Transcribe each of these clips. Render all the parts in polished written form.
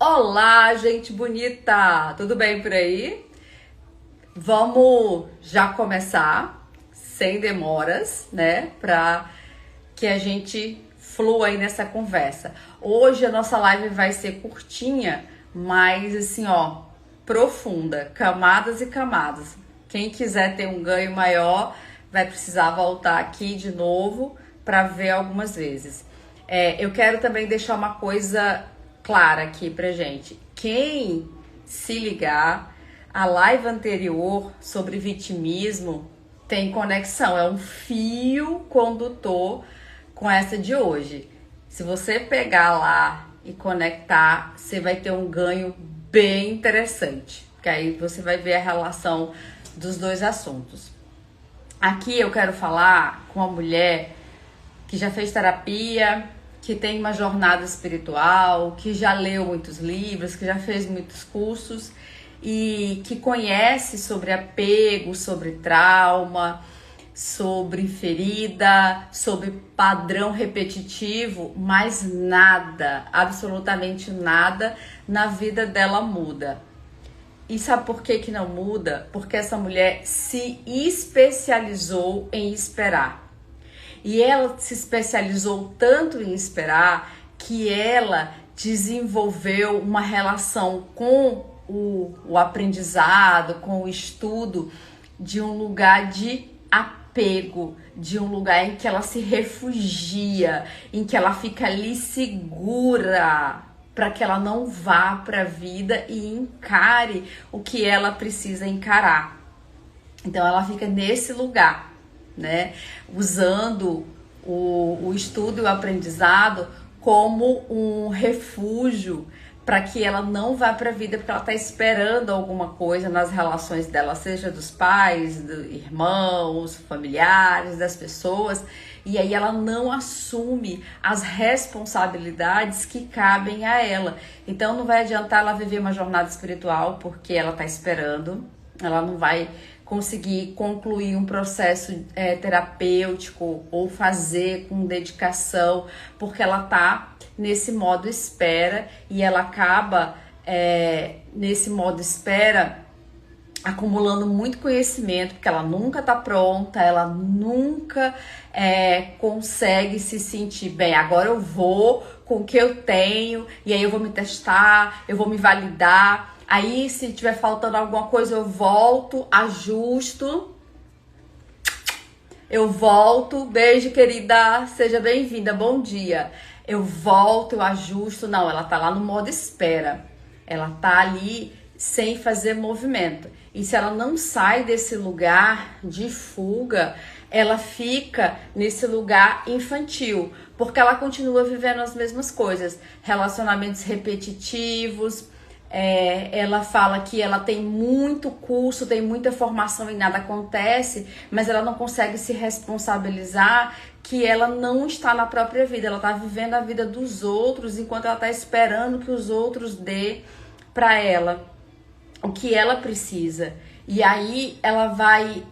Olá, gente bonita! Tudo bem por aí? Vamos já começar, sem demoras, né? Para que a gente flua aí nessa conversa. Hoje a nossa live vai ser curtinha, mas assim, ó, profunda, camadas e camadas. Quem quiser ter um ganho maior vai precisar voltar aqui de novo para ver algumas vezes. Eu quero também deixar uma coisa clara aqui pra gente. Quem se ligar, a live anterior sobre vitimismo tem conexão, é um fio condutor com essa de hoje. Se você pegar lá e conectar, você vai ter um ganho bem interessante, porque aí você vai ver a relação dos dois assuntos. Aqui eu quero falar com uma mulher que já fez terapia, que tem uma jornada espiritual, que já leu muitos livros, que já fez muitos cursos e que conhece sobre apego, sobre trauma, sobre ferida, sobre padrão repetitivo, mas nada, absolutamente nada na vida dela muda. E sabe por que não muda? Porque essa mulher se especializou em esperar. E ela se especializou tanto em esperar que ela desenvolveu uma relação com o aprendizado, com o estudo, de um lugar de apego, de um lugar em que ela se refugia, em que ela fica ali segura, para que ela não vá para a vida e encare o que ela precisa encarar. Então ela fica nesse lugar, né? Usando o estudo e o aprendizado como um refúgio para que ela não vá para a vida, porque ela está esperando alguma coisa nas relações dela, seja dos pais, dos irmãos, familiares, das pessoas, e aí ela não assume as responsabilidades que cabem a ela. Então não vai adiantar ela viver uma jornada espiritual porque ela está esperando, ela não vai conseguir concluir um processo terapêutico ou fazer com dedicação, porque ela tá nesse modo espera e ela acaba nesse modo espera acumulando muito conhecimento, porque ela nunca tá pronta, ela nunca consegue se sentir bem. Agora eu vou com o que eu tenho e aí eu vou me testar, eu vou me validar. Aí, se tiver faltando alguma coisa, eu volto, ajusto. Eu volto. Beijo, querida. Seja bem-vinda. Bom dia. Eu volto, eu ajusto. Não, ela tá lá no modo espera. Ela tá ali sem fazer movimento. E se ela não sai desse lugar de fuga, ela fica nesse lugar infantil. Porque ela continua vivendo as mesmas coisas. Relacionamentos repetitivos. Ela fala que ela tem muito curso, tem muita formação e nada acontece, mas ela não consegue se responsabilizar que ela não está na própria vida, ela está vivendo a vida dos outros enquanto ela está esperando que os outros dê para ela o que ela precisa. E aí ela vai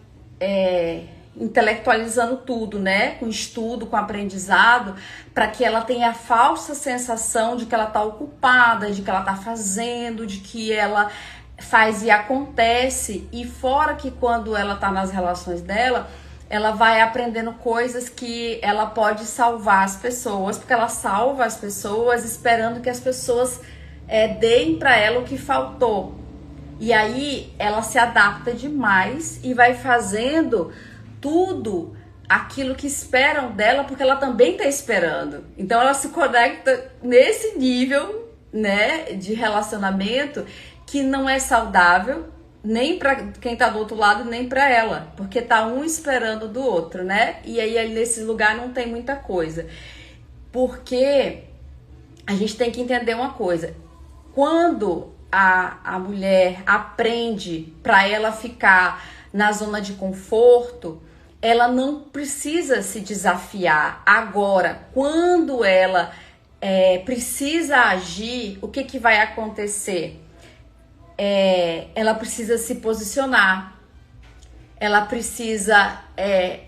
intelectualizando tudo, né? Com estudo, com aprendizado, para que ela tenha a falsa sensação de que ela tá ocupada, de que ela tá fazendo, de que ela faz e acontece. E fora que quando ela tá nas relações dela, ela vai aprendendo coisas que ela pode salvar as pessoas, porque ela salva as pessoas esperando que as pessoas deem para ela o que faltou. E aí ela se adapta demais e vai fazendo tudo aquilo que esperam dela, porque ela também tá esperando. Então ela se conecta nesse nível, né, de relacionamento que não é saudável nem para quem tá do outro lado, nem para ela, porque tá um esperando do outro, né? E aí nesse lugar não tem muita coisa. Porque a gente tem que entender uma coisa. Quando a mulher aprende para ela ficar na zona de conforto, ela não precisa se desafiar. Agora, quando ela precisa agir, o que vai acontecer? Ela precisa se posicionar, ela precisa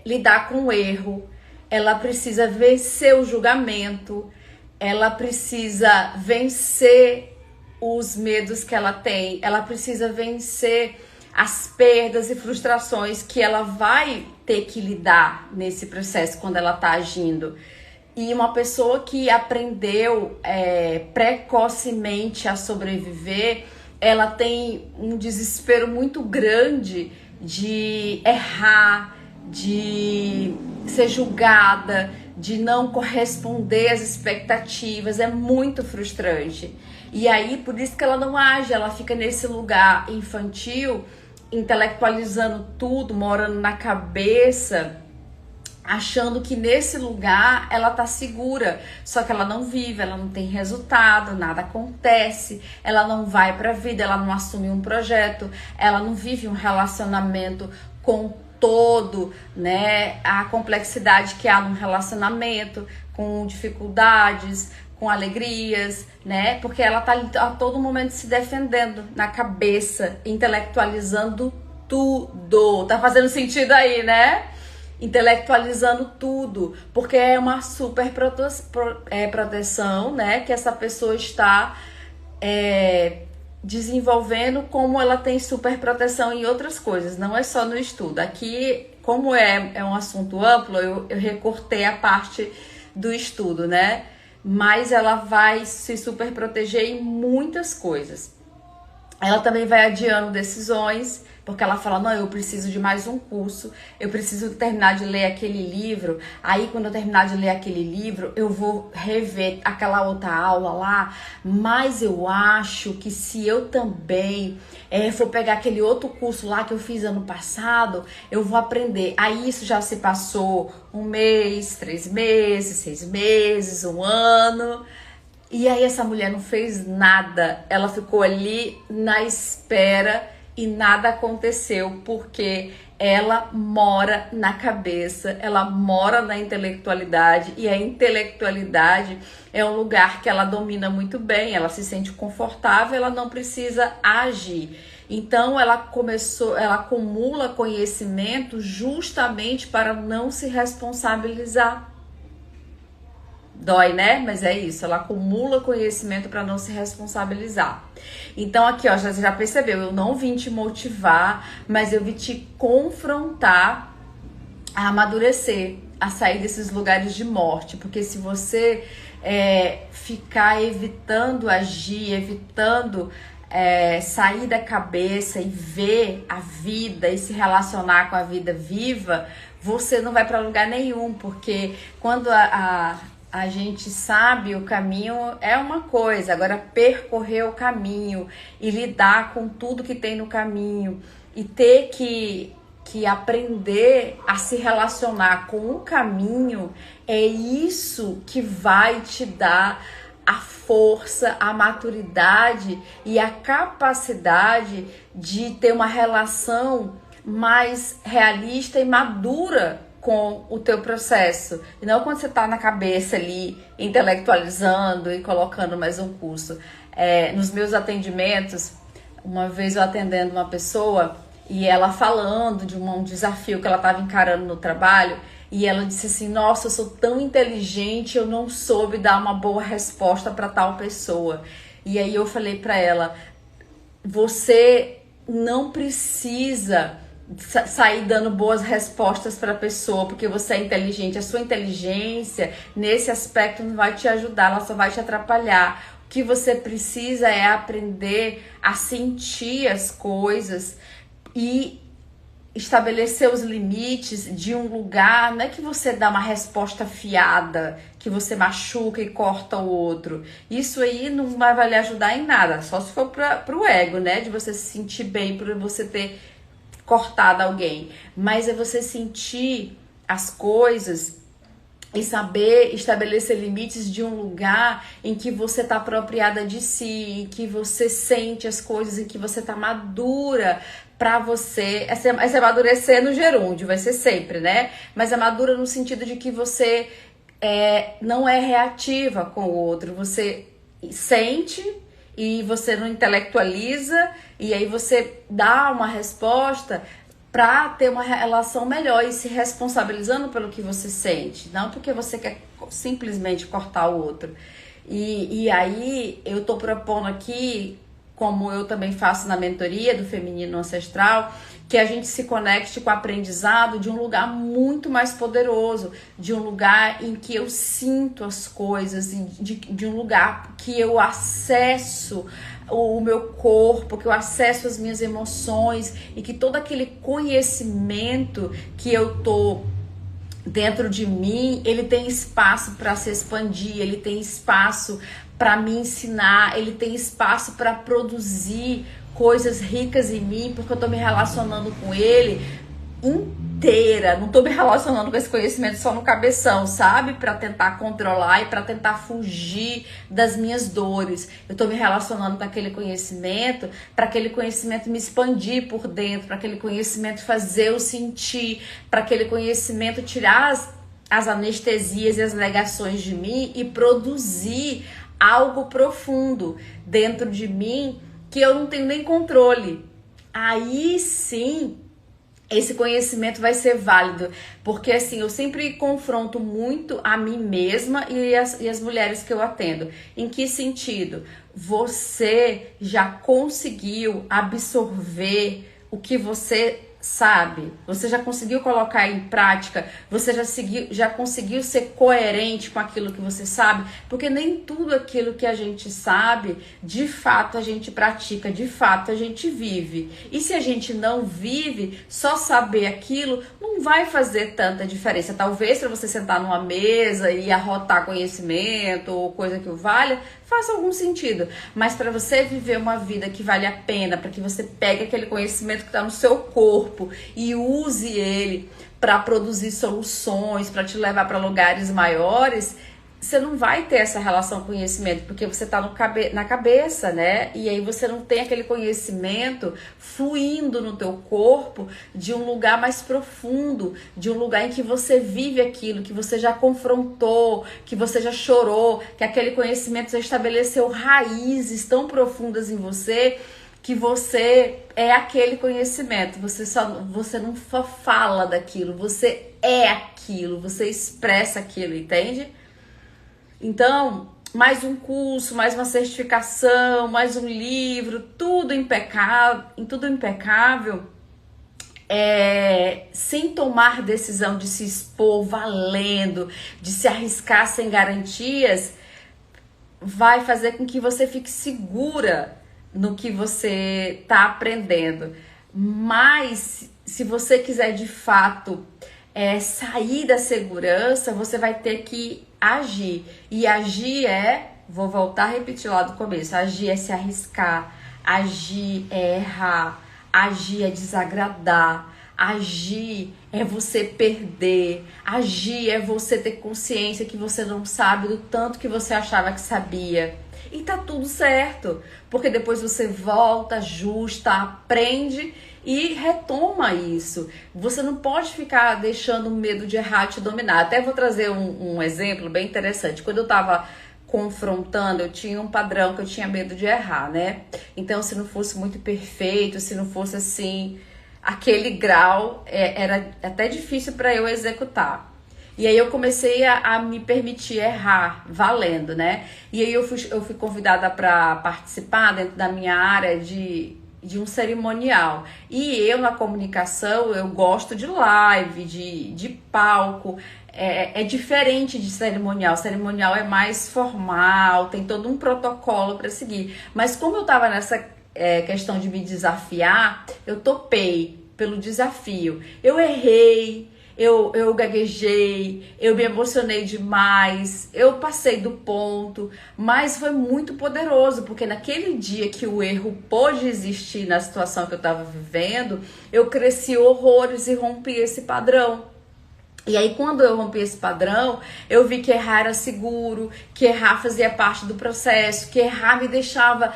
lidar com o erro, ela precisa vencer o julgamento, ela precisa vencer os medos que ela tem, ela precisa vencer as perdas e frustrações que ela vai ter que lidar nesse processo quando ela está agindo. E uma pessoa que aprendeu precocemente a sobreviver, ela tem um desespero muito grande de errar, de ser julgada, de não corresponder às expectativas. É muito frustrante. E aí, por isso que ela não age, ela fica nesse lugar infantil, intelectualizando tudo, morando na cabeça, achando que nesse lugar ela tá segura, só que ela não vive, ela não tem resultado, nada acontece, ela não vai pra vida, ela não assume um projeto, ela não vive um relacionamento com todo, né, a complexidade que há num relacionamento, com dificuldades, com alegrias, né, porque ela tá a todo momento se defendendo na cabeça, intelectualizando tudo. Tá fazendo sentido aí, né? Intelectualizando tudo, porque é uma super proteção, né, que essa pessoa está desenvolvendo, como ela tem super proteção em outras coisas, não é só no estudo. Aqui, como é um assunto amplo, eu recortei a parte do estudo, né, mas ela vai se super proteger em muitas coisas. Ela também vai adiando decisões, porque ela fala, não, eu preciso de mais um curso, eu preciso terminar de ler aquele livro, aí quando eu terminar de ler aquele livro, eu vou rever aquela outra aula lá, mas eu acho que se eu também for pegar aquele outro curso lá que eu fiz ano passado, eu vou aprender. Aí isso já se passou 1 mês, 3 meses, 6 meses, 1 ano... E aí essa mulher não fez nada, ela ficou ali na espera e nada aconteceu, porque ela mora na cabeça, ela mora na intelectualidade, e a intelectualidade é um lugar que ela domina muito bem, ela se sente confortável, ela não precisa agir. Então ela acumula conhecimento justamente para não se responsabilizar. Dói, né? Mas é isso, ela acumula conhecimento para não se responsabilizar. Então aqui, ó, você já percebeu, eu não vim te motivar, mas eu vim te confrontar a amadurecer, a sair desses lugares de morte, porque se você ficar evitando agir, evitando sair da cabeça e ver a vida e se relacionar com a vida viva, você não vai para lugar nenhum, porque quando a gente sabe o caminho é uma coisa, agora percorrer o caminho e lidar com tudo que tem no caminho e ter que aprender a se relacionar com o caminho, é isso que vai te dar a força, a maturidade e a capacidade de ter uma relação mais realista e madura com o teu processo, e não quando você tá na cabeça ali, intelectualizando e colocando mais um curso. Nos meus atendimentos, uma vez eu atendendo uma pessoa, e ela falando de um desafio que ela estava encarando no trabalho, e ela disse assim, nossa, eu sou tão inteligente, eu não soube dar uma boa resposta para tal pessoa. E aí eu falei para ela, você não precisa sair dando boas respostas para a pessoa, porque você é inteligente. A sua inteligência, nesse aspecto, não vai te ajudar, ela só vai te atrapalhar. O que você precisa é aprender a sentir as coisas e estabelecer os limites de um lugar. Não é que você dá uma resposta fiada, que você machuca e corta o outro. Isso aí não vai lhe ajudar em nada, só se for para o ego, né? De você se sentir bem por você ter cortado alguém. Mas é você sentir as coisas e saber estabelecer limites de um lugar em que você está apropriada de si, em que você sente as coisas, em que você está madura para você. É amadurecer no gerúndio, vai ser sempre, né? Mas é madura no sentido de que você não é reativa com o outro, você sente e você não intelectualiza, e aí você dá uma resposta para ter uma relação melhor e se responsabilizando pelo que você sente, não porque você quer simplesmente cortar o outro. E aí eu tô propondo aqui, como eu também faço na mentoria do Feminino Ancestral, que a gente se conecte com o aprendizado de um lugar muito mais poderoso, de um lugar em que eu sinto as coisas, de um lugar que eu acesso o meu corpo, que eu acesso as minhas emoções e que todo aquele conhecimento que eu tô dentro de mim, ele tem espaço para se expandir, ele tem espaço para me ensinar, ele tem espaço para produzir coisas ricas em mim, porque eu tô me relacionando com ele inteira, não tô me relacionando com esse conhecimento só no cabeção, sabe? Para tentar controlar e para tentar fugir das minhas dores. Eu tô me relacionando com aquele conhecimento, para aquele conhecimento me expandir por dentro, para aquele conhecimento fazer eu sentir, para aquele conhecimento tirar as anestesias e as negações de mim e produzir algo profundo dentro de mim que eu não tenho nem controle. Aí sim, esse conhecimento vai ser válido, porque assim, eu sempre confronto muito a mim mesma e as mulheres que eu atendo. Em que sentido? Você já conseguiu absorver o que você sabe? Você já conseguiu colocar em prática? Você já conseguiu ser coerente com aquilo que você sabe? Porque nem tudo aquilo que a gente sabe, de fato a gente pratica, de fato a gente vive. E se a gente não vive, só saber aquilo não vai fazer tanta diferença. Talvez para você sentar numa mesa e arrotar conhecimento ou coisa que o valha, faça algum sentido, mas para você viver uma vida que vale a pena, para que você pegue aquele conhecimento que está no seu corpo e use ele para produzir soluções, para te levar para lugares maiores, você não vai ter essa relação com conhecimento, porque você está na cabeça, né? E aí você não tem aquele conhecimento fluindo no teu corpo de um lugar mais profundo, de um lugar em que você vive aquilo, que você já confrontou, que você já chorou, que aquele conhecimento já estabeleceu raízes tão profundas em você, que você é aquele conhecimento, você não só fala daquilo, você é aquilo, você expressa aquilo, entende? Então, mais um curso, mais uma certificação, mais um livro, tudo impecável, sem tomar decisão de se expor valendo, de se arriscar sem garantias, vai fazer com que você fique segura no que você está aprendendo. Mas, se você quiser de fato sair da segurança, você vai ter que agir. E agir vou voltar a repetir lá do começo, agir é se arriscar, agir é errar, agir é desagradar, agir é você perder, agir é você ter consciência que você não sabe do tanto que você achava que sabia. E tá tudo certo, porque depois você volta, ajusta, aprende e retoma isso. Você não pode ficar deixando o medo de errar te dominar. Até vou trazer um exemplo bem interessante. Quando eu tava confrontando, eu tinha um padrão que eu tinha medo de errar, né? Então, se não fosse muito perfeito, se não fosse assim, aquele grau, era até difícil para eu executar. E aí eu comecei a me permitir errar, valendo, né? E aí eu fui convidada para participar dentro da minha área de um cerimonial. E eu, na comunicação, eu gosto de live, de palco. É diferente de cerimonial. Cerimonial é mais formal, tem todo um protocolo para seguir. Mas como eu estava nessa questão de me desafiar, eu topei pelo desafio. Eu errei. Eu gaguejei, eu me emocionei demais, eu passei do ponto, mas foi muito poderoso, porque naquele dia que o erro pôde existir na situação que eu estava vivendo, eu cresci horrores e rompi esse padrão. E aí, quando eu rompi esse padrão, eu vi que errar era seguro, que errar fazia parte do processo, que errar me deixava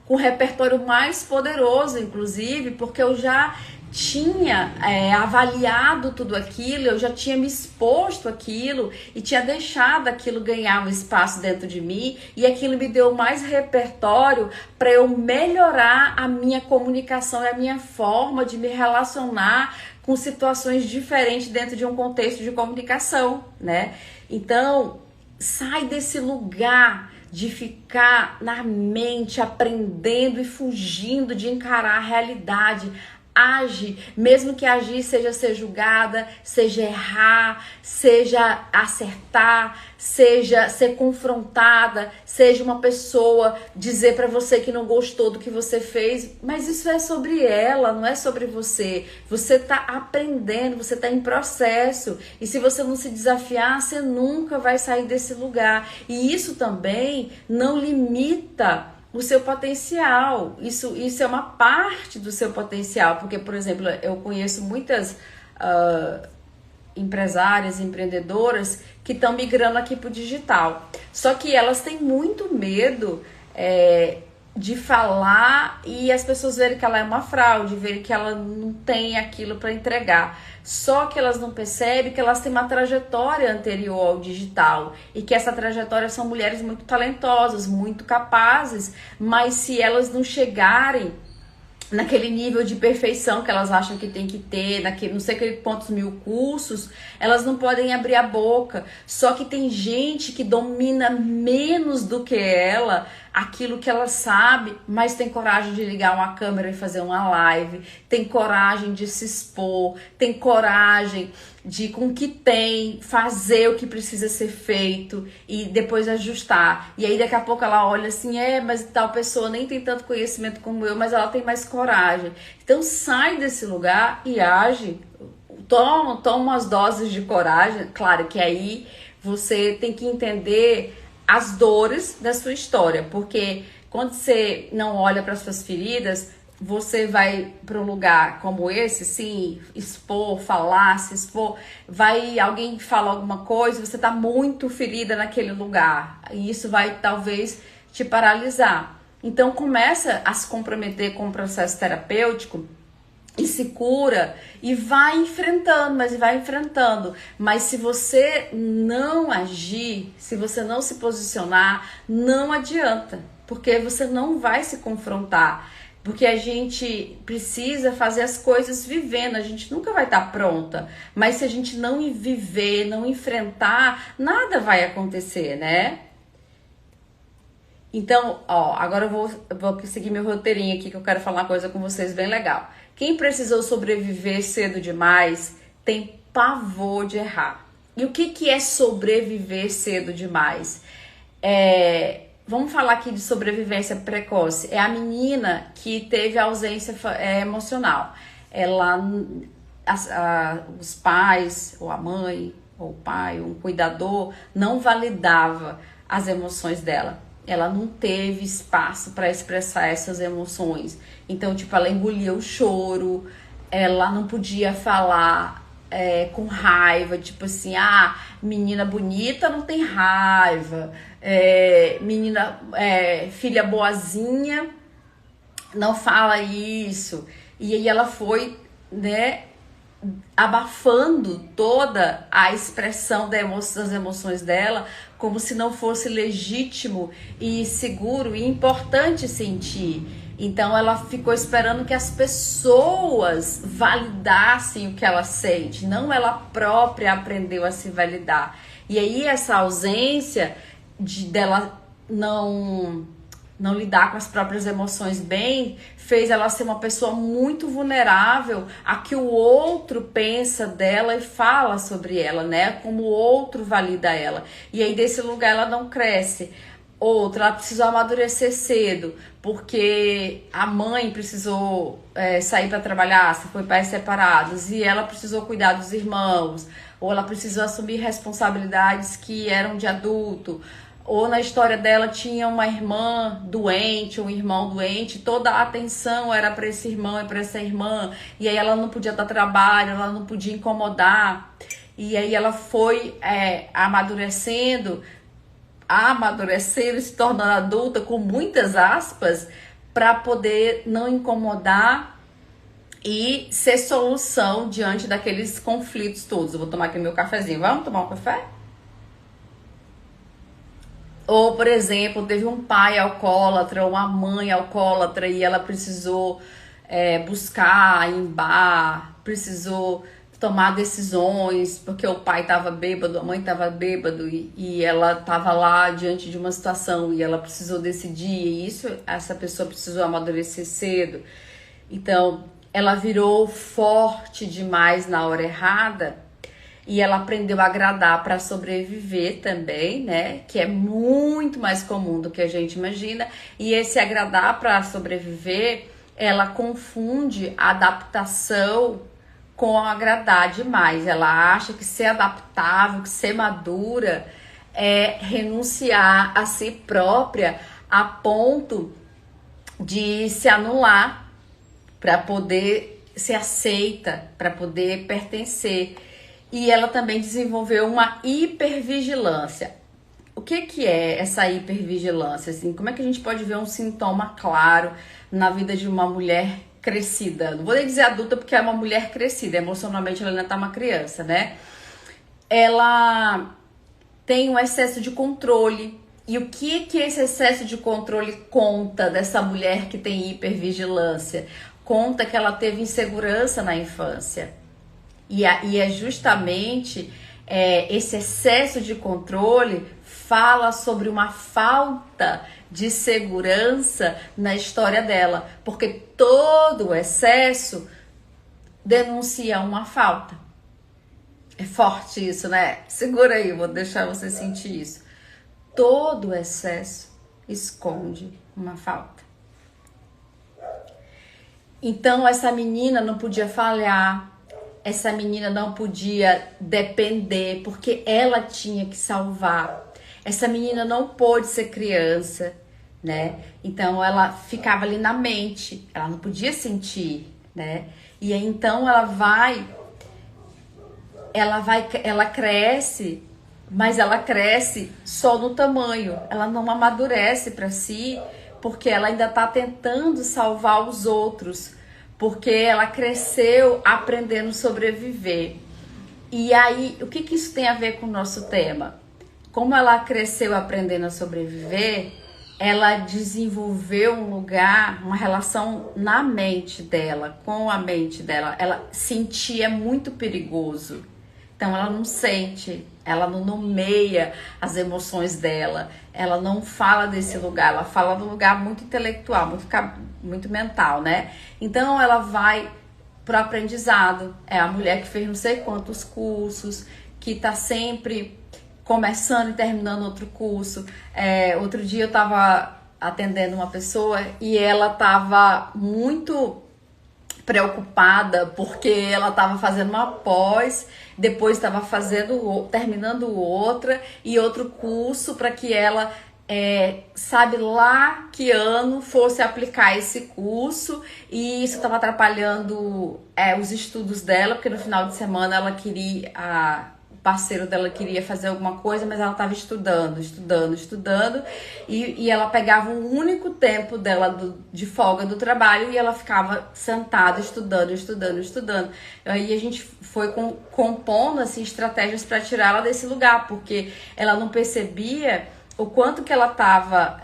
com o repertório mais poderoso, inclusive, porque eu já tinha avaliado tudo aquilo, eu já tinha me exposto àquilo e tinha deixado aquilo ganhar um espaço dentro de mim, e aquilo me deu mais repertório para eu melhorar a minha comunicação e a minha forma de me relacionar com situações diferentes dentro de um contexto de comunicação, né? Então, sai desse lugar de ficar na mente aprendendo e fugindo de encarar a realidade. Age, mesmo que agir seja ser julgada, seja errar, seja acertar, seja ser confrontada, seja uma pessoa dizer pra você que não gostou do que você fez, mas isso é sobre ela, não é sobre você. Você tá aprendendo, você tá em processo, e se você não se desafiar, você nunca vai sair desse lugar. E isso também não limita o seu potencial. Isso é uma parte do seu potencial, porque, por exemplo, eu conheço muitas empresárias, empreendedoras que estão migrando aqui para o digital, só que elas têm muito medo de falar e as pessoas verem que ela é uma fraude, verem que ela não tem aquilo para entregar. Só que elas não percebem que elas têm uma trajetória anterior ao digital e que essa trajetória são mulheres muito talentosas, muito capazes, mas se elas não chegarem naquele nível de perfeição que elas acham que tem que ter, naquele não sei quantos mil cursos, elas não podem abrir a boca. Só que tem gente que domina menos do que ela aquilo que ela sabe, mas tem coragem de ligar uma câmera e fazer uma live, tem coragem de se expor, tem coragem de, com o que tem, fazer o que precisa ser feito e depois ajustar. E aí daqui a pouco ela olha assim, mas tal pessoa nem tem tanto conhecimento como eu, mas ela tem mais coragem. Então sai desse lugar e age, toma umas doses de coragem. Claro que aí você tem que entender as dores da sua história, porque quando você não olha para as suas feridas, você vai para um lugar como esse, sim, expor, falar, se expor, vai alguém fala alguma coisa, você tá muito ferida naquele lugar, e isso vai talvez te paralisar. Então começa a se comprometer com o processo terapêutico e se cura e vai enfrentando, mas se você não agir, se você não se posicionar, não adianta, porque você não vai se confrontar, porque a gente precisa fazer as coisas vivendo, a gente nunca vai estar pronta, mas se a gente não viver, não enfrentar, nada vai acontecer, né? Então, agora eu vou seguir meu roteirinho aqui, que eu quero falar uma coisa com vocês bem legal. Quem precisou sobreviver cedo demais tem pavor de errar. E o que é sobreviver cedo demais? Vamos falar aqui de sobrevivência precoce. É a menina que teve ausência emocional. Os pais, ou a mãe, ou o pai, ou um cuidador, não validava as emoções dela. Ela não teve espaço para expressar essas emoções. Então, ela engolia o choro, ela não podia falar com raiva, tipo assim, menina bonita não tem raiva, filha boazinha não fala isso. E aí ela foi, abafando toda a expressão das emoções dela, como se não fosse legítimo e seguro e importante sentir. Então ela ficou esperando que as pessoas validassem o que ela sente, não ela própria aprendeu a se validar. E aí essa ausência dela não lidar com as próprias emoções bem, fez ela ser uma pessoa muito vulnerável a que o outro pensa dela e fala sobre ela, né? Como o outro valida ela. E aí desse lugar ela não cresce. Outra, ela precisou amadurecer cedo, porque a mãe precisou sair para trabalhar, se foi pais separados, e ela precisou cuidar dos irmãos, ou ela precisou assumir responsabilidades que eram de adulto, ou na história dela tinha uma irmã doente, um irmão doente, toda a atenção era para esse irmão e para essa irmã, e aí ela não podia dar trabalho, ela não podia incomodar, e aí ela foi amadurecendo, se tornando adulta com muitas aspas, para poder não incomodar e ser solução diante daqueles conflitos todos. Eu vou tomar aqui meu cafezinho. Vamos tomar um café? Ou, por exemplo, teve um pai alcoólatra, uma mãe alcoólatra, e ela precisou buscar em bar, precisou tomar decisões, porque o pai estava bêbado, a mãe estava bêbado e ela estava lá diante de uma situação e ela precisou decidir, e isso essa pessoa precisou amadurecer cedo. Então, ela virou forte demais na hora errada e ela aprendeu a agradar para sobreviver também, né? Que é muito mais comum do que a gente imagina. E esse agradar para sobreviver, ela confunde a adaptação com agradar demais. Ela acha que ser adaptável, que ser madura é renunciar a si própria a ponto de se anular para poder ser aceita, para poder pertencer. E ela também desenvolveu uma hipervigilância. O que é essa hipervigilância? Assim, como é que a gente pode ver um sintoma claro na vida de uma mulher crescida? Não vou nem dizer adulta, porque é uma mulher crescida. Emocionalmente, ela ainda tá uma criança, né? Ela tem um excesso de controle. E o que esse excesso de controle conta dessa mulher que tem hipervigilância? Conta que ela teve insegurança na infância. E é justamente esse excesso de controle fala sobre uma falta de segurança na história dela, porque todo o excesso denuncia uma falta. É forte isso, né? Segura aí, vou deixar você sentir isso. Todo o excesso esconde uma falta. Então essa menina não podia falhar. Essa menina não podia depender, porque ela tinha que salvar. Essa menina não pôde ser criança, né? Então ela ficava ali na mente, ela não podia sentir, né? E aí então ela cresce, mas ela cresce só no tamanho. Ela não amadurece para si, porque ela ainda está tentando salvar os outros. Porque ela cresceu aprendendo a sobreviver. E aí, o que isso tem a ver com o nosso tema? Como ela cresceu aprendendo a sobreviver, ela desenvolveu um lugar, uma relação na mente dela, com a mente dela. Ela sentia muito perigoso. Então ela não sente, ela não nomeia as emoções dela, ela não fala desse lugar, ela fala de um lugar muito intelectual, muito mental, né? Então ela vai pro aprendizado. É a mulher que fez não sei quantos cursos, que tá sempre começando e terminando outro curso. Outro dia eu tava atendendo uma pessoa e ela tava muito preocupada porque ela estava fazendo uma pós, depois estava terminando outra e outro curso para que ela sabe lá que ano fosse aplicar esse curso, e isso estava atrapalhando os estudos dela, porque no final de semana ela queria o parceiro dela queria fazer alguma coisa, mas ela estava estudando, e ela pegava um único tempo dela de folga do trabalho e ela ficava sentada estudando. Aí a gente foi compondo assim, estratégias para tirá-la desse lugar, porque ela não percebia o quanto que ela estava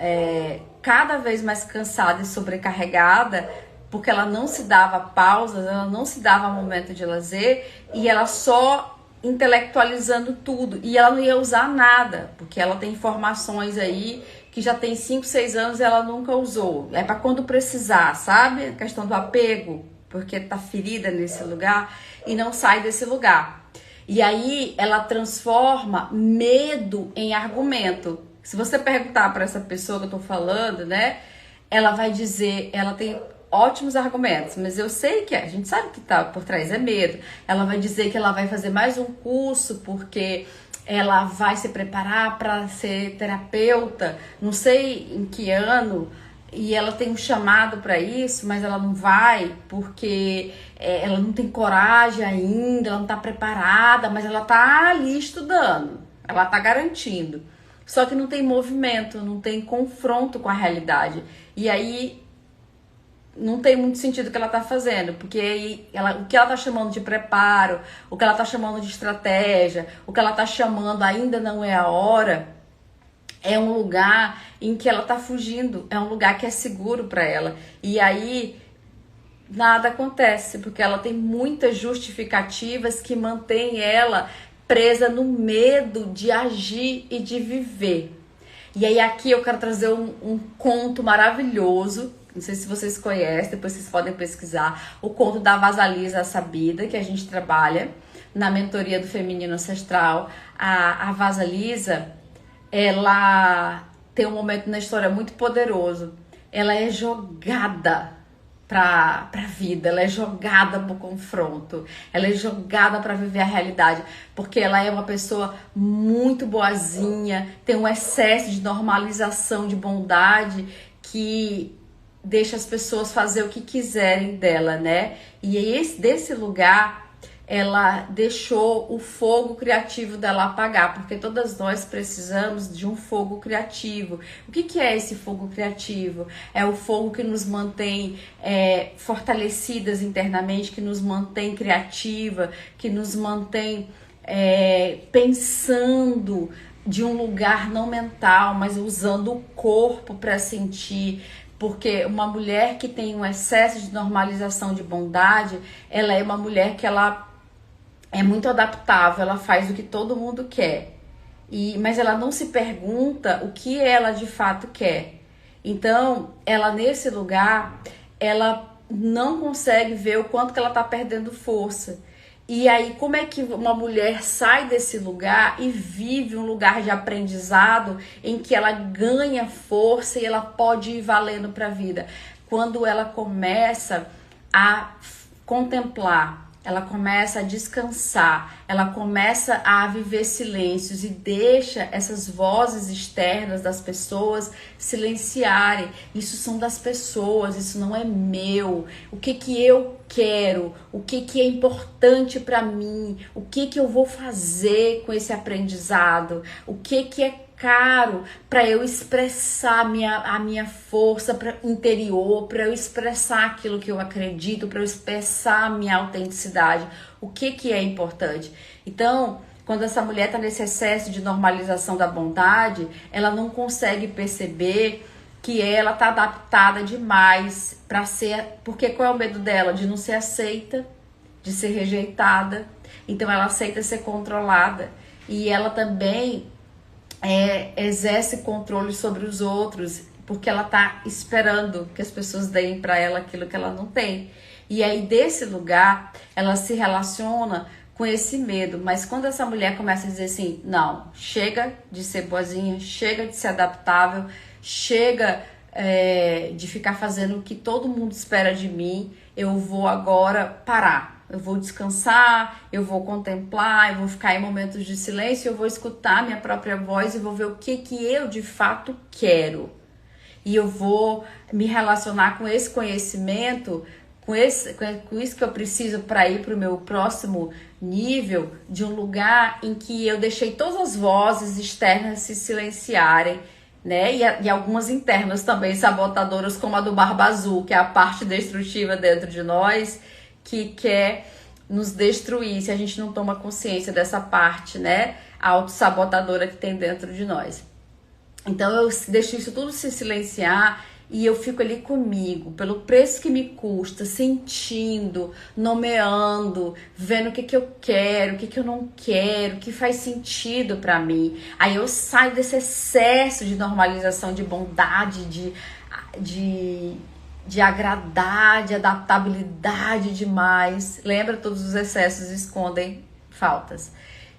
cada vez mais cansada e sobrecarregada, porque ela não se dava pausas, ela não se dava momento de lazer, e ela só intelectualizando tudo, e ela não ia usar nada, porque ela tem informações aí que já tem 5, 6 anos e ela nunca usou. É para quando precisar, sabe? A questão do apego, porque tá ferida nesse lugar e não sai desse lugar. E aí ela transforma medo em argumento. Se você perguntar para essa pessoa que eu tô falando, né, ela vai dizer, ela tem ótimos argumentos, mas eu sei que a gente sabe que tá por trás é medo. Ela vai dizer que ela vai fazer mais um curso porque ela vai se preparar para ser terapeuta, não sei em que ano, e ela tem um chamado para isso, mas ela não vai porque ela não tem coragem ainda, ela não tá preparada, mas ela tá ali estudando, ela tá garantindo. Só que não tem movimento, não tem confronto com a realidade. E aí não tem muito sentido o que ela tá fazendo, porque o que ela tá chamando de preparo, o que ela tá chamando de estratégia, o que ela tá chamando ainda não é a hora, é um lugar em que ela tá fugindo, é um lugar que é seguro para ela. E aí nada acontece, porque ela tem muitas justificativas que mantêm ela presa no medo de agir e de viver. E aí aqui eu quero trazer um conto maravilhoso, não sei se vocês conhecem, depois vocês podem pesquisar, o conto da Vasalisa Sabida, que a gente trabalha na mentoria do Feminino Ancestral. A Vasalisa, ela tem um momento na história muito poderoso. Ela é jogada pra vida, ela é jogada pro confronto, ela é jogada para viver a realidade, porque ela é uma pessoa muito boazinha, tem um excesso de normalização de bondade que deixa as pessoas fazer o que quiserem dela, né? E desse lugar ela deixou o fogo criativo dela apagar, porque todas nós precisamos de um fogo criativo. O que é esse fogo criativo? É o fogo que nos mantém fortalecidas internamente, que nos mantém criativa, que nos mantém pensando de um lugar não mental, mas usando o corpo para sentir. Porque uma mulher que tem um excesso de normalização de bondade, ela é uma mulher que ela é muito adaptável, ela faz o que todo mundo quer. Mas ela não se pergunta o que ela de fato quer. Então, ela nesse lugar, ela não consegue ver o quanto que ela está perdendo força. E aí, como é que uma mulher sai desse lugar e vive um lugar de aprendizado em que ela ganha força e ela pode ir valendo para a vida? Quando ela começa a contemplar, ela começa a descansar, ela começa a viver silêncios e deixa essas vozes externas das pessoas silenciarem. Isso são das pessoas, isso não é meu. O que eu quero? O que é importante para mim? O que eu vou fazer com esse aprendizado? O que é caro para eu expressar a minha força interior, para eu expressar aquilo que eu acredito, para eu expressar a minha autenticidade. O que é importante? Então, quando essa mulher está nesse excesso de normalização da bondade, ela não consegue perceber que ela está adaptada demais para ser... Porque qual é o medo dela? De não ser aceita, de ser rejeitada. Então, ela aceita ser controlada. E ela também exerce controle sobre os outros, porque ela tá esperando que as pessoas deem para ela aquilo que ela não tem. E aí desse lugar ela se relaciona com esse medo. Mas quando essa mulher começa a dizer assim, não, chega de ser boazinha, chega de ser adaptável, chega de ficar fazendo o que todo mundo espera de mim, eu vou agora parar. Eu vou descansar, eu vou contemplar, eu vou ficar em momentos de silêncio, eu vou escutar minha própria voz e vou ver o que eu de fato quero. E eu vou me relacionar com esse conhecimento, com isso que eu preciso para ir para o meu próximo nível, de um lugar em que eu deixei todas as vozes externas se silenciarem, né? E algumas internas também, sabotadoras, como a do Barba Azul, que é a parte destrutiva dentro de nós, que quer nos destruir se a gente não toma consciência dessa parte, né, autossabotadora que tem dentro de nós. Então eu deixo isso tudo se silenciar e eu fico ali comigo, pelo preço que me custa, sentindo, nomeando, vendo o que eu quero, o que eu não quero, o que faz sentido para mim. Aí eu saio desse excesso de normalização, de bondade, de agradar, de adaptabilidade demais. Lembra, todos os excessos escondem faltas.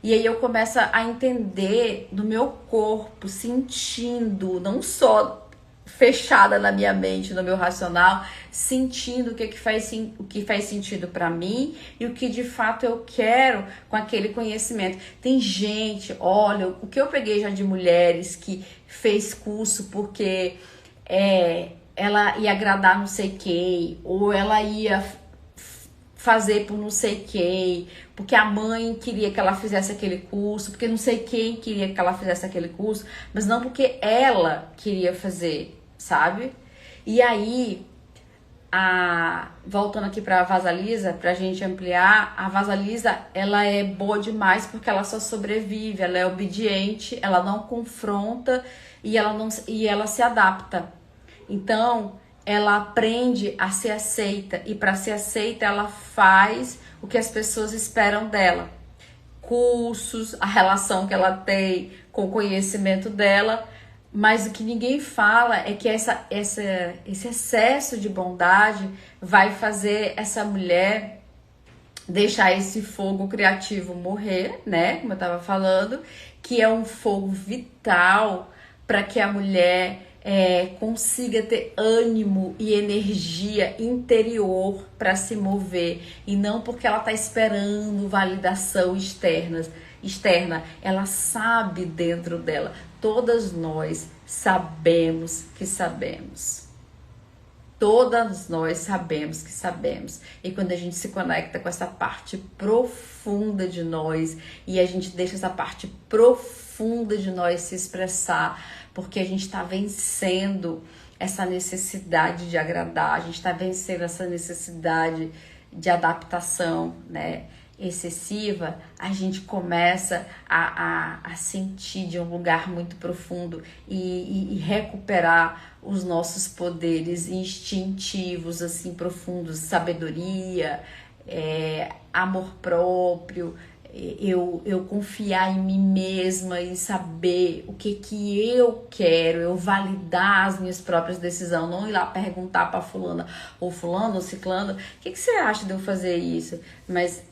E aí eu começo a entender no meu corpo, sentindo, não só fechada na minha mente, no meu racional, sentindo o que faz sentido para mim e o que de fato eu quero com aquele conhecimento. Tem gente, olha, o que eu peguei já de mulheres que fez curso porque ela ia agradar não sei quem, ou ela ia fazer por não sei quem, porque a mãe queria que ela fizesse aquele curso, porque não sei quem queria que ela fizesse aquele curso, mas não porque ela queria fazer, sabe? E aí, voltando aqui para a Vasalisa, pra gente ampliar, a Vasalisa, ela é boa demais porque ela só sobrevive, ela é obediente, ela não confronta e ela se adapta. Então, ela aprende a ser aceita, e para ser aceita ela faz o que as pessoas esperam dela. Cursos, a relação que ela tem com o conhecimento dela, mas o que ninguém fala é que esse excesso de bondade vai fazer essa mulher deixar esse fogo criativo morrer, né? Como eu estava falando, que é um fogo vital para que a mulher consiga ter ânimo e energia interior para se mover, e não porque ela está esperando validação externa. Ela sabe dentro dela. Todas nós sabemos que sabemos. Todas nós sabemos que sabemos. E quando a gente se conecta com essa parte profunda de nós, e a gente deixa essa parte profunda de nós se expressar, porque a gente está vencendo essa necessidade de agradar, a gente está vencendo essa necessidade de adaptação, né, excessiva, a gente começa a sentir de um lugar muito profundo e recuperar os nossos poderes instintivos, assim, profundos, sabedoria, amor próprio, eu confiar em mim mesma e saber o que eu quero, eu validar as minhas próprias decisões, não ir lá perguntar para fulana ou fulano ou ciclano, o que você acha de eu fazer isso? Mas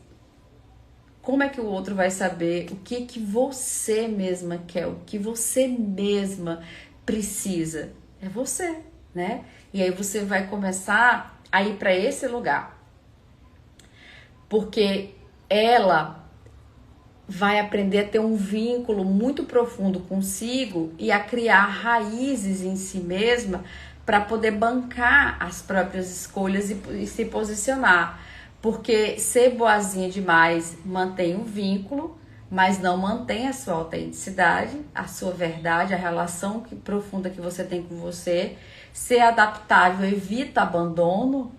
como é que o outro vai saber o que você mesma quer, o que você mesma precisa? É você, né? E aí você vai começar a ir para esse lugar. Porque ela vai aprender a ter um vínculo muito profundo consigo e a criar raízes em si mesma para poder bancar as próprias escolhas e se posicionar. Porque ser boazinha demais mantém um vínculo, mas não mantém a sua autenticidade, a sua verdade, a relação profunda que você tem com você. Ser adaptável evita abandono,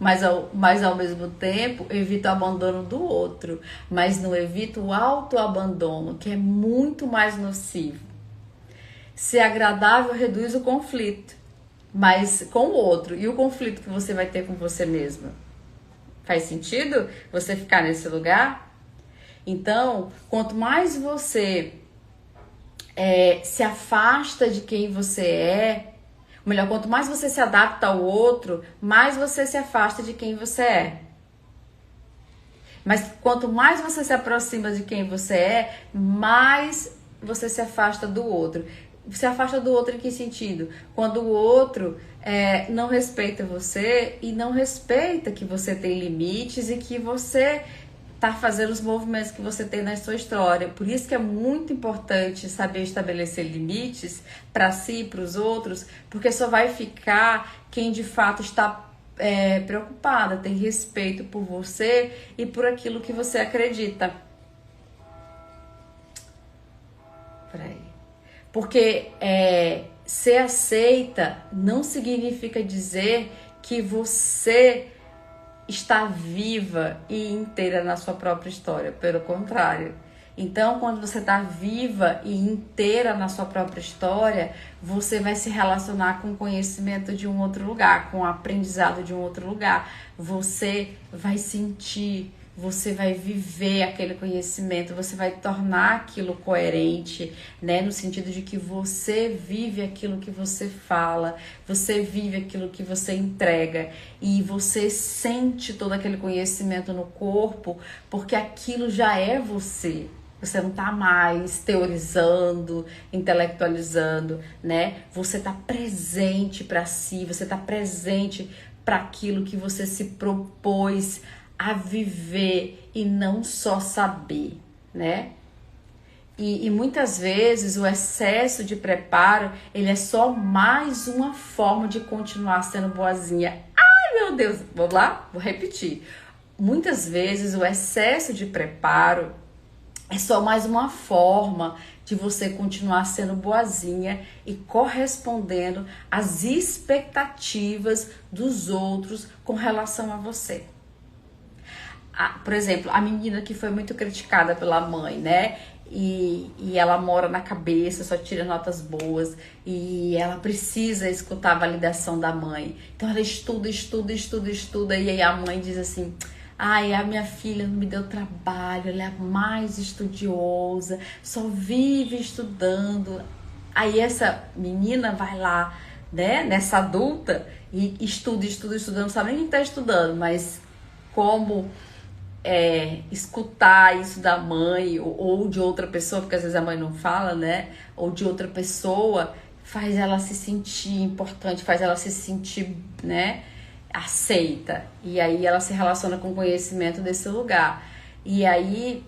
mas ao mesmo tempo evita o abandono do outro, mas não evita o autoabandono, que é muito mais nocivo. Ser agradável reduz o conflito, mas com o outro, e o conflito que você vai ter com você mesma? Faz sentido você ficar nesse lugar? Então, quanto mais você se afasta de quem você é, ou melhor, quanto mais você se adapta ao outro, mais você se afasta de quem você é. Mas quanto mais você se aproxima de quem você é, mais você se afasta do outro. Se afasta do outro em que sentido? Quando o outro não respeita você e não respeita que você tem limites e que você tá fazendo os movimentos que você tem na sua história. Por isso que é muito importante saber estabelecer limites para si e para os outros, porque só vai ficar quem de fato está preocupada, tem respeito por você e por aquilo que você acredita. Peraí. Porque ser aceita não significa dizer que você está viva e inteira na sua própria história, pelo contrário. Então, quando você está viva e inteira na sua própria história, você vai se relacionar com o conhecimento de um outro lugar, com o aprendizado de um outro lugar. Você vai sentir, você vai viver aquele conhecimento, você vai tornar aquilo coerente, né? No sentido de que você vive aquilo que você fala, você vive aquilo que você entrega e você sente todo aquele conhecimento no corpo, porque aquilo já é você. Você não tá mais teorizando, intelectualizando, né? Você tá presente para si, você tá presente para aquilo que você se propôs a viver e não só saber, né? E muitas vezes o excesso de preparo, ele é só mais uma forma de continuar sendo boazinha. Ai, meu Deus! Vamos lá? Vou repetir. Muitas vezes o excesso de preparo é só mais uma forma de você continuar sendo boazinha e correspondendo às expectativas dos outros com relação a você. Por exemplo, a menina que foi muito criticada pela mãe, né? e ela mora na cabeça, só tira notas boas e ela precisa escutar a validação da mãe. Então ela estuda e aí a mãe diz assim: ai, a minha filha não me deu trabalho, ela é a mais estudiosa, só vive estudando. Aí essa menina vai lá, né, nessa adulta e estuda, não sabe nem o que está estudando, mas como escutar isso da mãe ou de outra pessoa, porque às vezes a mãe não fala, né, ou de outra pessoa, faz ela se sentir importante, faz ela se sentir, né, aceita. E aí ela se relaciona com o conhecimento desse lugar. E aí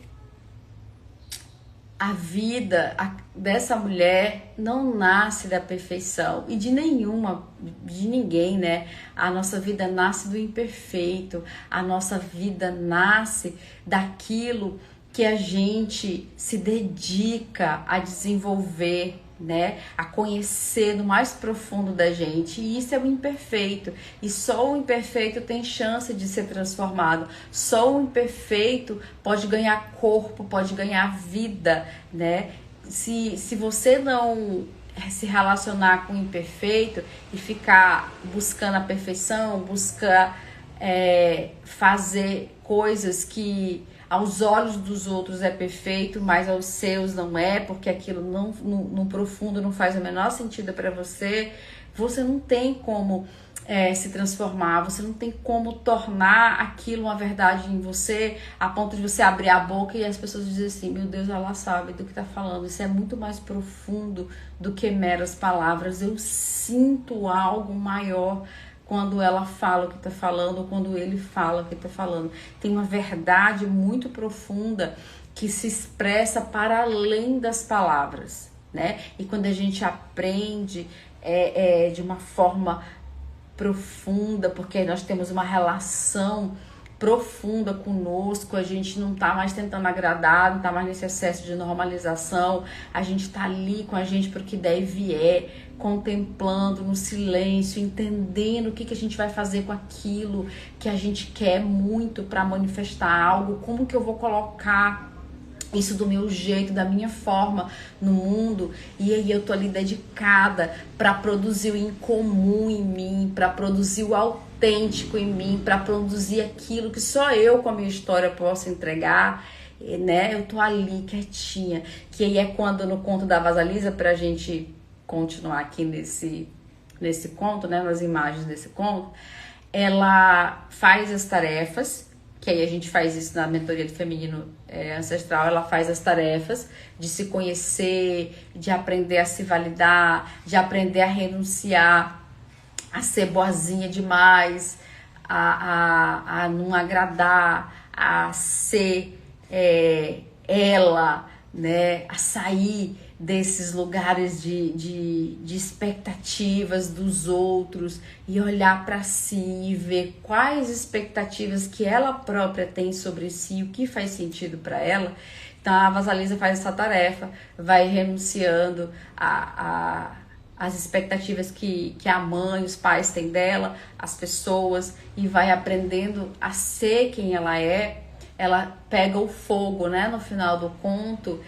a vida dessa mulher não nasce da perfeição e de ninguém, né? A nossa vida nasce do imperfeito, a nossa vida nasce daquilo que a gente se dedica a desenvolver, né? A conhecer no mais profundo da gente. E isso é o imperfeito. E só o imperfeito tem chance de ser transformado. Só o imperfeito pode ganhar corpo, pode ganhar vida, né? Se você não se relacionar com o imperfeito e ficar buscando a perfeição, buscar fazer coisas que aos olhos dos outros é perfeito, mas aos seus não é, porque aquilo no profundo não faz o menor sentido para você, você não tem como se transformar, você não tem como tornar aquilo uma verdade em você, a ponto de você abrir a boca e as pessoas dizem assim: meu Deus, ela sabe do que tá falando, isso é muito mais profundo do que meras palavras, eu sinto algo maior quando ela fala o que está falando, ou quando ele fala o que está falando. Tem uma verdade muito profunda que se expressa para além das palavras, né? E quando a gente aprende de uma forma profunda, porque nós temos uma relação profunda conosco, a gente não tá mais tentando agradar, não tá mais nesse excesso de normalização, a gente tá ali com a gente pro que der e vier, contemplando no silêncio, entendendo o que a gente vai fazer com aquilo que a gente quer muito para manifestar algo, como que eu vou colocar isso do meu jeito, da minha forma no mundo, e aí eu tô ali dedicada para produzir o incomum em mim, para produzir o autêntico em mim, para produzir aquilo que só eu com a minha história posso entregar, né? Eu tô ali quietinha, que aí é quando no conto da Vasalisa, pra gente continuar aqui nesse conto, né, nas imagens desse conto, ela faz as tarefas, que aí a gente faz isso na mentoria do feminino ancestral, ela faz as tarefas de se conhecer, de aprender a se validar, de aprender a renunciar, a ser boazinha demais, a não agradar, a ser ela, né, a sair desses lugares de expectativas dos outros e olhar para si e ver quais expectativas que ela própria tem sobre si, o que faz sentido para ela. Então a Vasalisa faz essa tarefa, vai renunciando as expectativas que a mãe, os pais têm dela, as pessoas, e vai aprendendo a ser quem ela é. Ela pega o fogo, né, no final do conto.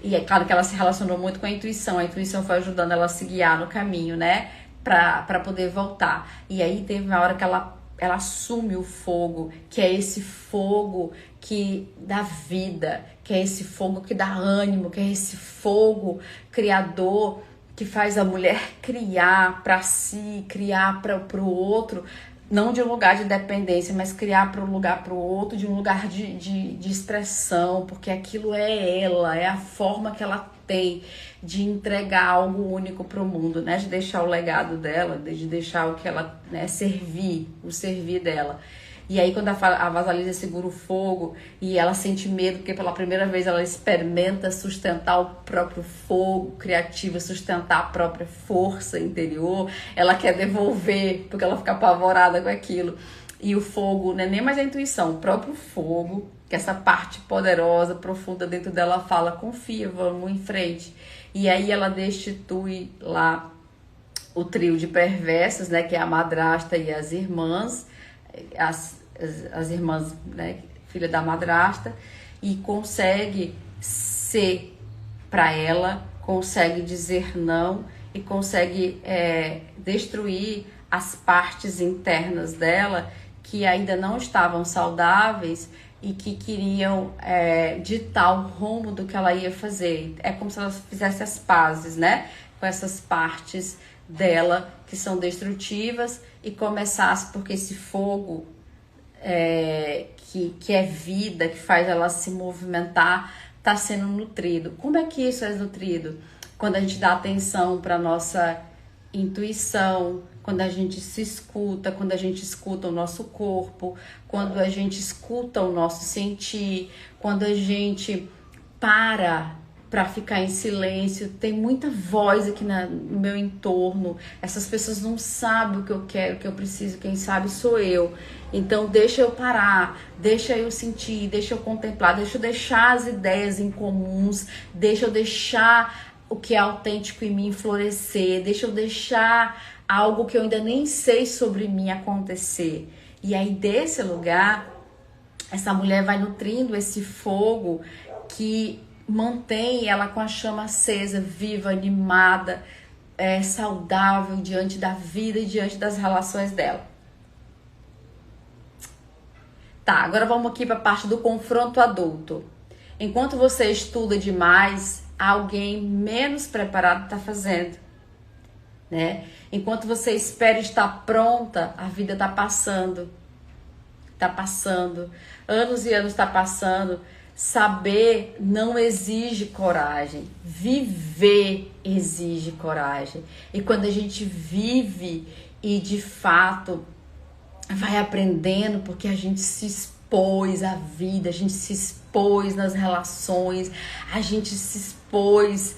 E é claro que ela se relacionou muito com a intuição foi ajudando ela a se guiar no caminho, né, pra poder voltar. E aí teve uma hora que ela assume o fogo, que é esse fogo que dá vida, que é esse fogo que dá ânimo, que é esse fogo criador que faz a mulher criar pra si, criar pro outro, não de um lugar de dependência, mas criar para um lugar para o outro, de um lugar de expressão, porque aquilo é ela, é a forma que ela tem de entregar algo único para o mundo, né? De deixar o legado dela, de deixar o que ela, né, servir, o servir dela. E aí quando a Vasalisa segura o fogo e ela sente medo, porque pela primeira vez ela experimenta sustentar o próprio fogo criativo, sustentar a própria força interior, ela quer devolver, porque ela fica apavorada com aquilo. E o fogo, não é nem mais a intuição, o próprio fogo, que essa parte poderosa, profunda dentro dela fala: confia, vamos em frente. E aí ela destitui lá o trio de perversas, né, que é a madrasta e as irmãs, as irmãs, né, filha da madrasta, e consegue ser para ela, consegue dizer não e consegue destruir as partes internas dela que ainda não estavam saudáveis e que queriam ditar o rumo do que ela ia fazer. É como se ela fizesse as pazes, né? Com essas partes dela que são destrutivas e começasse, porque esse fogo que é vida, que faz ela se movimentar, está sendo nutrido. Como é que isso é nutrido? Quando a gente dá atenção para nossa intuição, quando a gente se escuta, quando a gente escuta o nosso corpo, quando a gente escuta o nosso sentir, quando a gente para ficar em silêncio. Tem muita voz aqui no meu entorno, essas pessoas não sabem o que eu quero, o que eu preciso, quem sabe sou eu. Então deixa eu parar, deixa eu sentir, deixa eu contemplar, deixa eu deixar as ideias incomuns, deixa eu deixar o que é autêntico em mim florescer, deixa eu deixar algo que eu ainda nem sei sobre mim acontecer. E aí desse lugar, essa mulher vai nutrindo esse fogo que mantém ela com a chama acesa, viva, animada, saudável diante da vida e diante das relações dela. Tá, agora vamos aqui para a parte do confronto adulto. Enquanto você estuda demais, alguém menos preparado está fazendo, né? Enquanto você espera estar pronta, a vida está passando. Está passando. Anos e anos está passando. Saber não exige coragem. Viver exige coragem. E quando a gente vive e de fato vai aprendendo, porque a gente se expôs à vida, a gente se expôs nas relações, a gente se expôs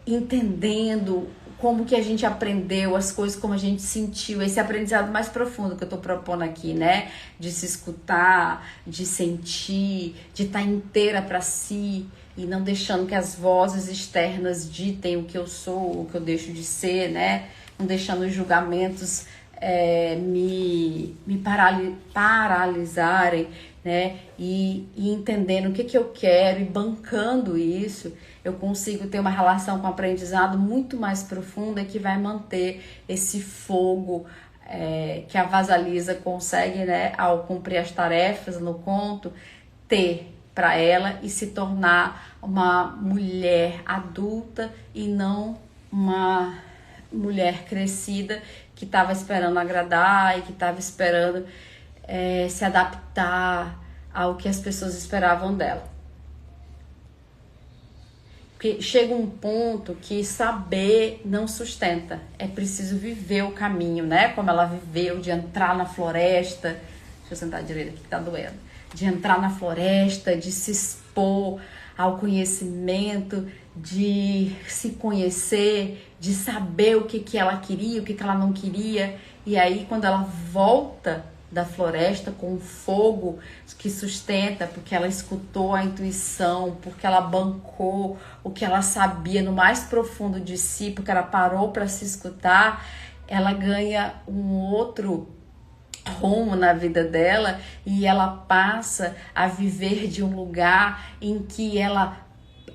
entendendo como que a gente aprendeu as coisas, como a gente sentiu, esse aprendizado mais profundo que eu tô propondo aqui, né? De se escutar, de sentir, de estar inteira para si e não deixando que as vozes externas ditem o que eu sou, o que eu deixo de ser, né? Não deixando os julgamentos me paralisarem, né? E entendendo o que eu quero e bancando isso, eu consigo ter uma relação com o aprendizado muito mais profunda que vai manter esse fogo que a Vasalisa consegue, né, ao cumprir as tarefas no conto, ter para ela e se tornar uma mulher adulta e não uma mulher crescida que estava esperando agradar e que estava esperando se adaptar ao que as pessoas esperavam dela. Porque chega um ponto que saber não sustenta. É preciso viver o caminho, né? Como ela viveu, de entrar na floresta. Deixa eu sentar direito aqui que tá doendo. De entrar na floresta, de se expor ao conhecimento, de se conhecer, de saber o que ela queria, o que ela não queria. E aí, quando ela volta da floresta com o fogo que sustenta, porque ela escutou a intuição, porque ela bancou o que ela sabia no mais profundo de si, porque ela parou para se escutar, ela ganha um outro rumo na vida dela e ela passa a viver de um lugar em que ela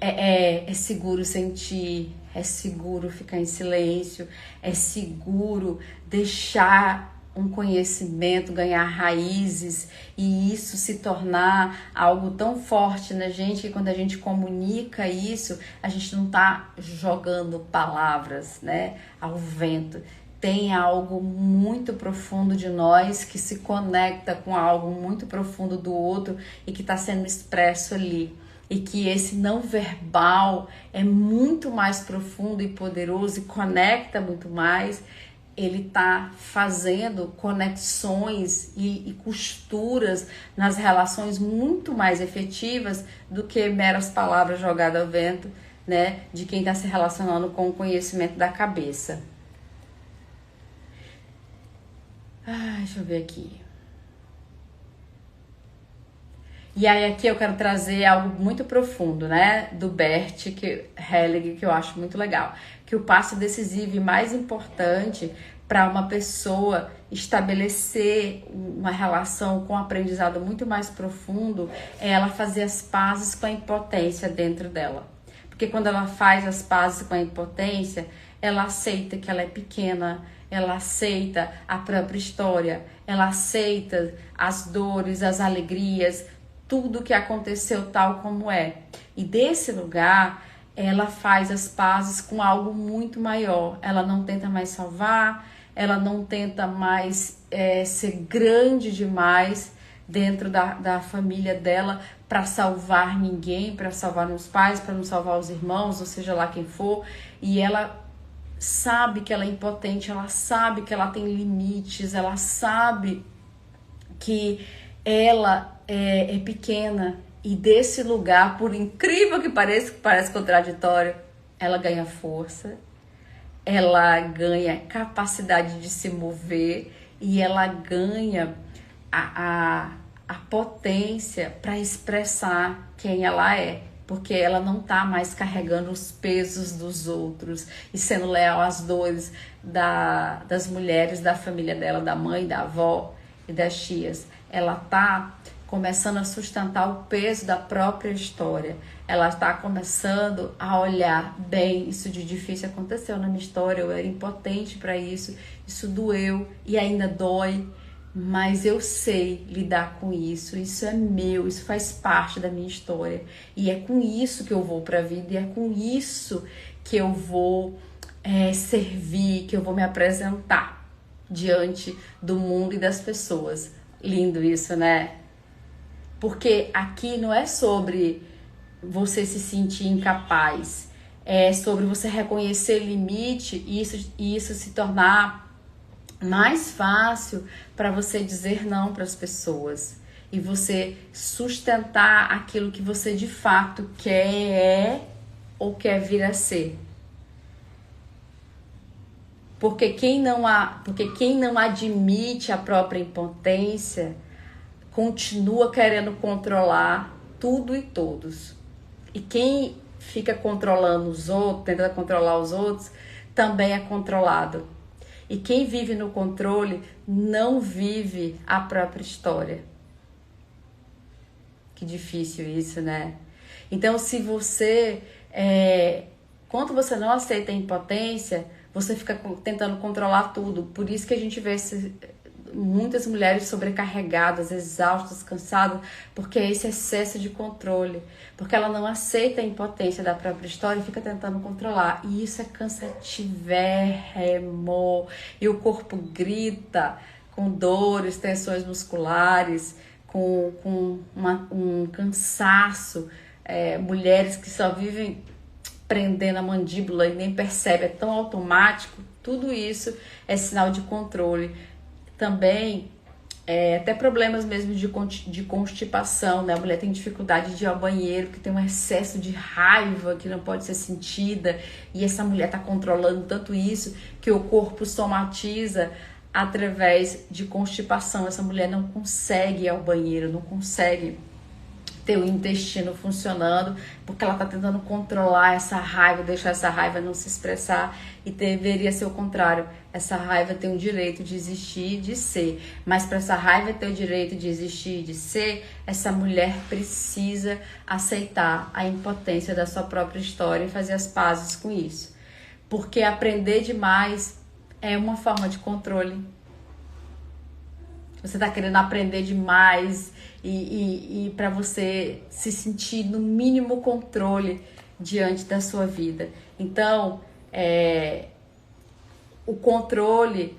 é seguro sentir, é seguro ficar em silêncio, é seguro deixar um conhecimento, ganhar raízes e isso se tornar algo tão forte na gente que quando a gente comunica isso, a gente não tá jogando palavras, né, ao vento. Tem algo muito profundo de nós que se conecta com algo muito profundo do outro e que está sendo expresso ali. E que esse não verbal é muito mais profundo e poderoso e conecta muito mais. Ele está fazendo conexões e costuras nas relações muito mais efetivas do que meras palavras jogadas ao vento, né? De quem está se relacionando com o conhecimento da cabeça. Deixa eu ver aqui. E aí aqui eu quero trazer algo muito profundo, né? Do Bert Hellinger, que eu acho muito legal. Que o passo decisivo e mais importante para uma pessoa estabelecer uma relação com um aprendizado muito mais profundo é ela fazer as pazes com a impotência dentro dela. Porque quando ela faz as pazes com a impotência, ela aceita que ela é pequena, ela aceita a própria história, ela aceita as dores, as alegrias, tudo que aconteceu tal como é. E desse lugar, ela faz as pazes com algo muito maior. Ela não tenta mais salvar, ela não tenta mais ser grande demais dentro da família dela para salvar ninguém, para salvar os pais, para não salvar os irmãos, ou seja lá quem for. E ela sabe que ela é impotente, ela sabe que ela tem limites, ela sabe que ela é pequena. E desse lugar, por incrível que parece contraditório, ela ganha força, ela ganha capacidade de se mover e ela ganha a potência para expressar quem ela é. Porque ela não tá mais carregando os pesos dos outros e sendo leal às dores das mulheres da família dela, da mãe, da avó e das tias. Ela tá começando a sustentar o peso da própria história. Ela está começando a olhar bem, isso de difícil aconteceu na minha história, eu era impotente para isso doeu e ainda dói, mas eu sei lidar com isso é meu, isso faz parte da minha história e é com isso que eu vou para a vida e é com isso que eu vou servir, que eu vou me apresentar diante do mundo e das pessoas. Lindo isso, né? Porque aqui não é sobre você se sentir incapaz, é sobre você reconhecer limite e isso se tornar mais fácil para você dizer não para as pessoas e você sustentar aquilo que você de fato quer ou quer vir a ser. Porque quem não admite a própria impotência continua querendo controlar tudo e todos. E quem fica controlando os outros, tentando controlar os outros, também é controlado. E quem vive no controle não vive a própria história. Que difícil isso, né? Então, se você... quando você não aceita a impotência, você fica tentando controlar tudo. Por isso que a gente vê muitas mulheres sobrecarregadas, exaustas, cansadas, porque é esse excesso de controle, porque ela não aceita a impotência da própria história e fica tentando controlar, e isso é cansativérrimo, e o corpo grita com dores, tensões musculares, com um cansaço, mulheres que só vivem prendendo a mandíbula e nem percebe, é tão automático, tudo isso é sinal de controle. Também, até problemas mesmo de constipação, né? A mulher tem dificuldade de ir ao banheiro, que tem um excesso de raiva que não pode ser sentida, e essa mulher está controlando tanto isso que o corpo somatiza através de constipação. Essa mulher não consegue ir ao banheiro, não consegue ter o intestino funcionando, porque ela está tentando controlar essa raiva, deixar essa raiva não se expressar, e deveria ser o contrário. Essa raiva tem o direito de existir e de ser, mas para essa raiva ter o direito de existir e de ser, essa mulher precisa aceitar a impotência da sua própria história e fazer as pazes com isso, porque aprender demais é uma forma de controle. Você está querendo aprender demais e para você se sentir no mínimo controle diante da sua vida. Então, o controle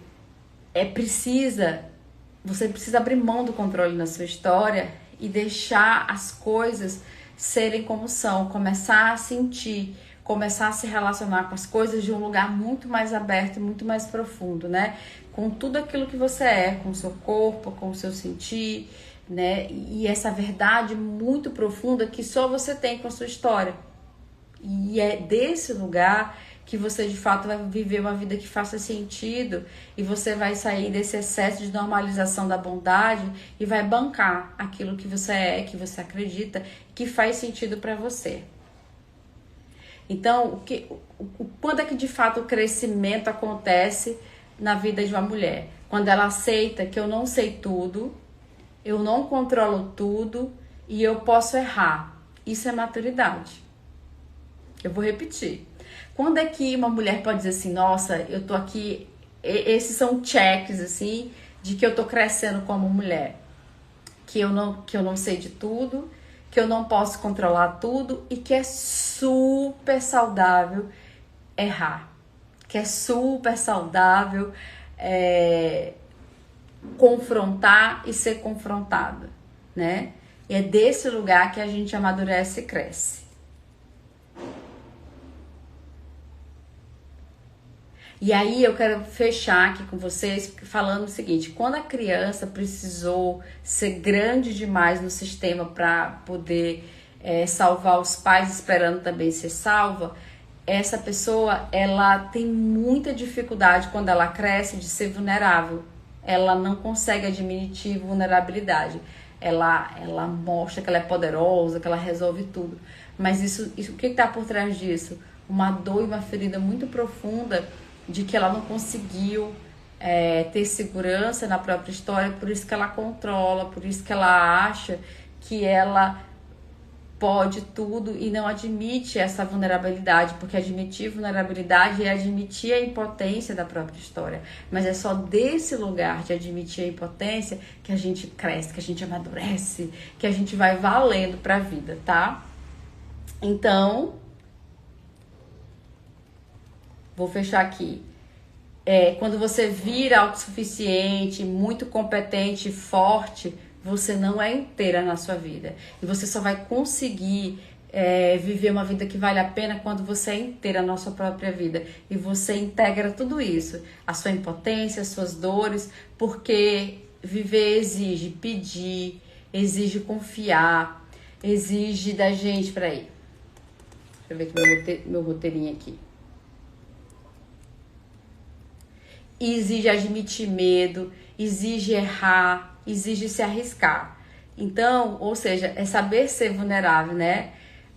você precisa abrir mão do controle na sua história e deixar as coisas serem como são, começar a sentir, começar a se relacionar com as coisas de um lugar muito mais aberto e muito mais profundo, né? Com tudo aquilo que você é, com o seu corpo, com o seu sentir, né? E essa verdade muito profunda que só você tem com a sua história. E é desse lugar que você de fato vai viver uma vida que faça sentido, e você vai sair desse excesso de normalização da bondade e vai bancar aquilo que você é, que você acredita, que faz sentido para você. Então, quando é que de fato o crescimento acontece na vida de uma mulher? Quando ela aceita que eu não sei tudo, eu não controlo tudo e eu posso errar. Isso é maturidade. Eu vou repetir. Quando é que uma mulher pode dizer assim, nossa, eu tô aqui, esses são checks, assim, de que eu tô crescendo como mulher. Que eu não sei de tudo, que eu não posso controlar tudo e que é super saudável errar. Que é super saudável confrontar e ser confrontada, né? E é desse lugar que a gente amadurece e cresce. E aí eu quero fechar aqui com vocês falando o seguinte, quando a criança precisou ser grande demais no sistema para poder salvar os pais, esperando também ser salva, essa pessoa, ela tem muita dificuldade quando ela cresce de ser vulnerável. Ela não consegue admitir vulnerabilidade. Ela mostra que ela é poderosa, que ela resolve tudo. Mas isso o que está por trás disso? Uma dor e uma ferida muito profunda de que ela não conseguiu ter segurança na própria história, por isso que ela controla, por isso que ela acha que ela pode tudo e não admite essa vulnerabilidade, porque admitir vulnerabilidade é admitir a impotência da própria história. Mas é só desse lugar de admitir a impotência que a gente cresce, que a gente amadurece, que a gente vai valendo pra vida, tá? Então, vou fechar aqui. Quando você vira autossuficiente, muito competente, forte, você não é inteira na sua vida. E você só vai conseguir viver uma vida que vale a pena quando você é inteira na sua própria vida. E você integra tudo isso. A sua impotência, as suas dores. Porque viver exige pedir, exige confiar, exige da gente... Peraí. Deixa eu ver aqui meu roteirinho aqui. Exige admitir medo, exige errar, exige se arriscar. Então, ou seja, é saber ser vulnerável, né?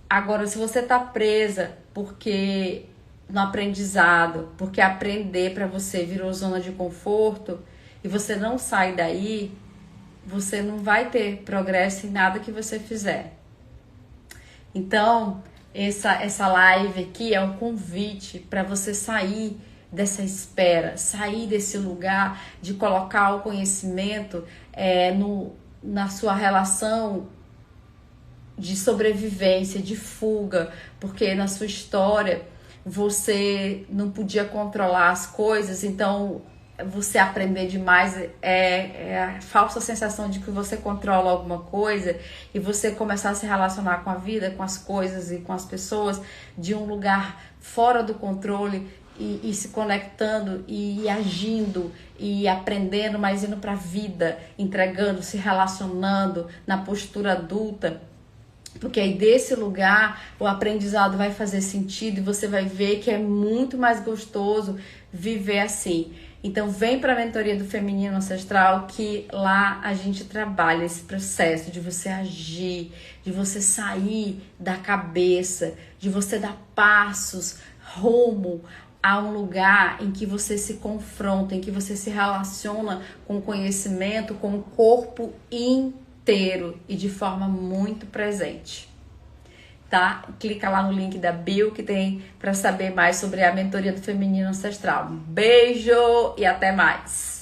Agora, se você tá presa porque no aprendizado, porque aprender para você virou zona de conforto e você não sai daí, você não vai ter progresso em nada que você fizer. Então, essa live aqui é um convite para você sair dessa espera, sair desse lugar de colocar o conhecimento na sua relação de sobrevivência, de fuga, porque na sua história você não podia controlar as coisas, então você aprender demais é a falsa sensação de que você controla alguma coisa e você começar a se relacionar com a vida, com as coisas e com as pessoas de um lugar fora do controle e se conectando e agindo e aprendendo, mas indo para a vida, entregando, se relacionando na postura adulta. Porque aí desse lugar o aprendizado vai fazer sentido e você vai ver que é muito mais gostoso viver assim. Então vem para a mentoria do Feminino Ancestral que lá a gente trabalha esse processo de você agir, de você sair da cabeça, de você dar passos rumo a um lugar em que você se confronta, em que você se relaciona com o conhecimento, com o corpo inteiro e de forma muito presente. Tá? Clica lá no link da bio que tem para saber mais sobre a mentoria do Feminino Ancestral. Um beijo e até mais!